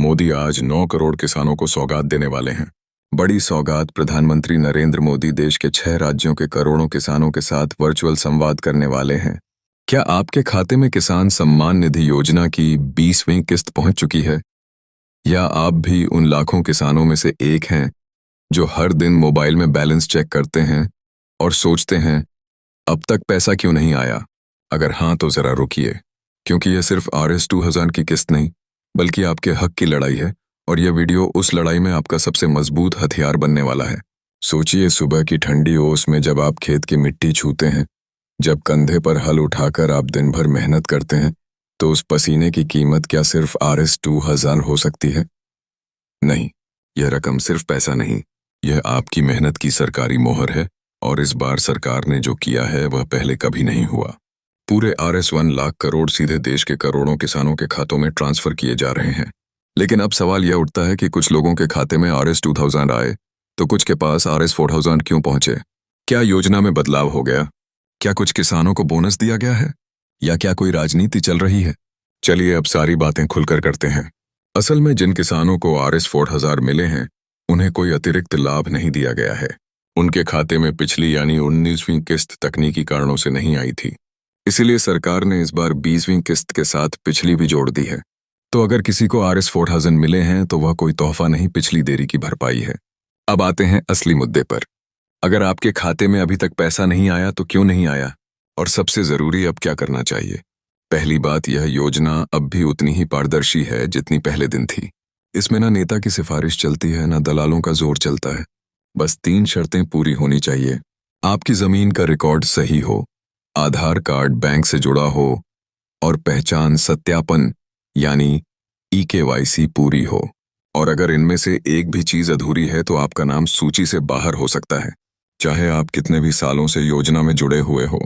मोदी आज 9 करोड़ किसानों को सौगात देने वाले हैं। बड़ी सौगात। प्रधानमंत्री नरेंद्र मोदी देश के 6 राज्यों के करोड़ों किसानों के साथ वर्चुअल संवाद करने वाले हैं। क्या आपके खाते में किसान सम्मान निधि योजना की 20वीं किस्त पहुंच चुकी है? या आप भी उन लाखों किसानों में से एक हैं जो हर दिन मोबाइल में बैलेंस चेक करते हैं और सोचते हैं, अब तक पैसा क्यों नहीं आया? अगर हाँ तो जरा रुकिए, क्योंकि यह सिर्फ RS 2000 की किस्त नहीं, बल्कि आपके हक की लड़ाई है। और यह वीडियो उस लड़ाई में आपका सबसे मजबूत हथियार बनने वाला है। सोचिए, सुबह की ठंडी ओस में जब आप खेत की मिट्टी छूते हैं, जब कंधे पर हल उठाकर आप दिन भर मेहनत करते हैं, तो उस पसीने की कीमत क्या सिर्फ RS 2000 हो सकती है? नहीं, यह रकम सिर्फ पैसा नहीं, यह आपकी मेहनत की सरकारी मोहर है। और इस बार सरकार ने जो किया है वह पहले कभी नहीं हुआ। पूरे RS 1 लाख करोड़ सीधे देश के करोड़ों किसानों के खातों में ट्रांसफर किए जा रहे हैं। लेकिन अब सवाल यह उठता है कि कुछ लोगों के खाते में RS 2000 आए तो कुछ के पास RS 4000 क्यों पहुंचे? क्या योजना में बदलाव हो गया? क्या कुछ किसानों को बोनस दिया गया है? या क्या कोई राजनीति चल रही है? चलिए अब सारी बातें खुलकर करते हैं। असल में जिन किसानों को RS 4000 मिले हैं, उन्हें कोई अतिरिक्त लाभ नहीं दिया गया है। उनके खाते में पिछली यानी 19वीं किस्त तकनीकी कारणों से नहीं आई थी। इसीलिए सरकार ने इस बार 20वीं किस्त के साथ पिछली भी जोड़ दी है। तो अगर किसी को RS 4000 मिले हैं तो वह कोई तोहफा नहीं, पिछली देरी की भरपाई है। अब आते हैं असली मुद्दे पर। अगर आपके खाते में अभी तक पैसा नहीं आया तो क्यों नहीं आया? और सबसे जरूरी, अब क्या करना चाहिए? पहली बात, यह योजना अब भी उतनी ही पारदर्शी है जितनी पहले दिन थी। इसमें ना नेता की सिफारिश चलती है, ना दलालों का जोर चलता है। बस 3 शर्तें पूरी होनी चाहिए। आपकी जमीन का रिकॉर्ड सही हो, आधार कार्ड बैंक से जुड़ा हो और पहचान सत्यापन यानी EKYC पूरी हो। और अगर इनमें से एक भी चीज अधूरी है तो आपका नाम सूची से बाहर हो सकता है, चाहे आप कितने भी सालों से योजना में जुड़े हुए हो।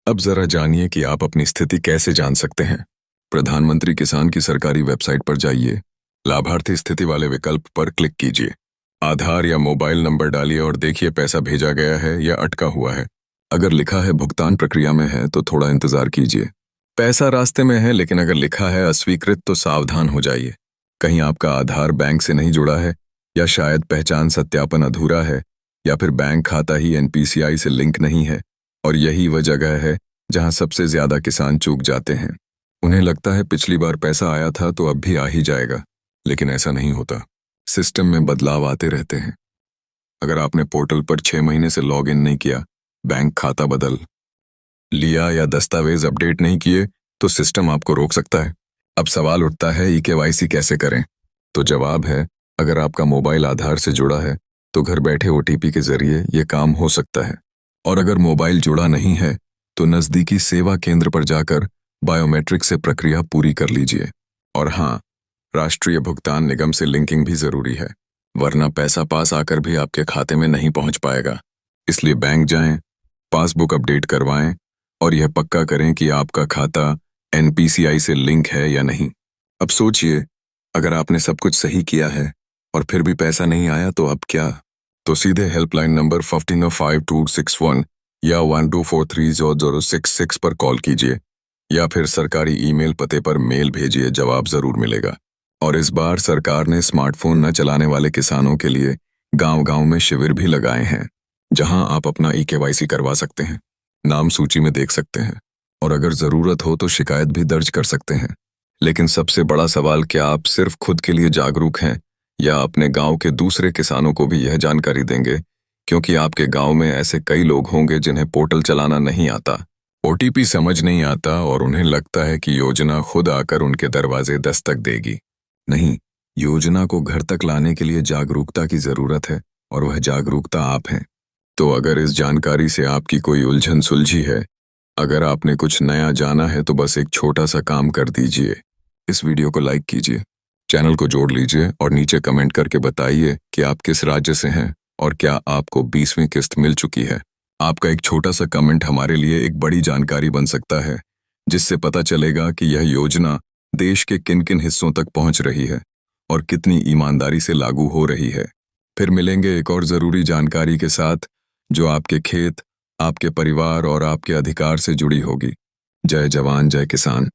अब जरा जानिए कि आप अपनी स्थिति कैसे जान सकते हैं। प्रधानमंत्री किसान की सरकारी वेबसाइट पर जाइए, लाभार्थी स्थिति वाले विकल्प पर क्लिक कीजिए, आधार या मोबाइल नंबर डालिए और देखिए पैसा भेजा गया है या अटका हुआ है। अगर लिखा है भुगतान प्रक्रिया में है तो थोड़ा इंतजार कीजिए। पैसा रास्ते में है, लेकिन अगर लिखा है अस्वीकृत तो सावधान हो जाइए। कहीं आपका आधार बैंक से नहीं जुड़ा है, या शायद पहचान सत्यापन अधूरा है, या फिर बैंक खाता ही NPCI से लिंक नहीं है। और यही वह जगह है जहां सबसे ज्यादा किसान चूक जाते हैं। उन्हें लगता है पिछली बार पैसा आया था तो अब भी आ ही जाएगा, लेकिन ऐसा नहीं होता। सिस्टम में बदलाव आते रहते हैं। अगर आपने पोर्टल पर 6 महीने से लॉग इन नहीं किया, बैंक खाता बदल लिया या दस्तावेज अपडेट नहीं किए तो सिस्टम आपको रोक सकता है। अब सवाल उठता है, EKYC कैसे करें? तो जवाब है, अगर आपका मोबाइल आधार से जुड़ा है तो घर बैठे OTP के जरिए ये काम हो सकता है। और अगर मोबाइल जुड़ा नहीं है तो नजदीकी सेवा केंद्र पर जाकर बायोमेट्रिक से प्रक्रिया पूरी कर लीजिए। और हाँ, राष्ट्रीय भुगतान निगम से लिंकिंग भी जरूरी है, वरना पैसा पास आकर भी आपके खाते में नहीं पहुंच पाएगा। इसलिए बैंक जाएं, पासबुक अपडेट करवाएं और यह पक्का करें कि आपका खाता NPCI से लिंक है या नहीं। अब सोचिए, अगर आपने सब कुछ सही किया है और फिर भी पैसा नहीं आया तो अब क्या? तो सीधे हेल्पलाइन नंबर 155261 या 12430066 पर कॉल कीजिए, या फिर सरकारी ईमेल पते पर मेल भेजिए, जवाब जरूर मिलेगा। और इस बार सरकार ने स्मार्टफोन न चलाने वाले किसानों के लिए गांव-गांव में शिविर भी लगाए हैं, जहां आप अपना EKYC करवा सकते हैं, नाम सूची में देख सकते हैं और अगर जरूरत हो तो शिकायत भी दर्ज कर सकते हैं। लेकिन सबसे बड़ा सवाल, क्या आप सिर्फ खुद के लिए जागरूक हैं या अपने गांव के दूसरे किसानों को भी यह जानकारी देंगे? क्योंकि आपके गांव में ऐसे कई लोग होंगे जिन्हें पोर्टल चलाना नहीं आता, OTP समझ नहीं आता और उन्हें लगता है कि योजना खुद आकर उनके दरवाजे दस्तक देगी। नहीं, योजना को घर तक लाने के लिए जागरूकता की जरूरत है, और वह जागरूकता आप हैं। तो अगर इस जानकारी से आपकी कोई उलझन सुलझी है, अगर आपने कुछ नया जाना है, तो बस एक छोटा सा काम कर दीजिए। इस वीडियो को लाइक कीजिए, चैनल को जोड़ लीजिए और नीचे कमेंट करके बताइए कि आप किस राज्य से हैं और क्या आपको 20वीं किस्त मिल चुकी है। आपका एक छोटा सा कमेंट हमारे लिए एक बड़ी जानकारी बन सकता है, जिससे पता चलेगा कि यह योजना देश के किन किन हिस्सों तक पहुंच रही है और कितनी ईमानदारी से लागू हो रही है। फिर मिलेंगे एक और जरूरी जानकारी के साथ, जो आपके खेत, आपके परिवार और आपके अधिकार से जुड़ी होगी। जय जवान जय किसान।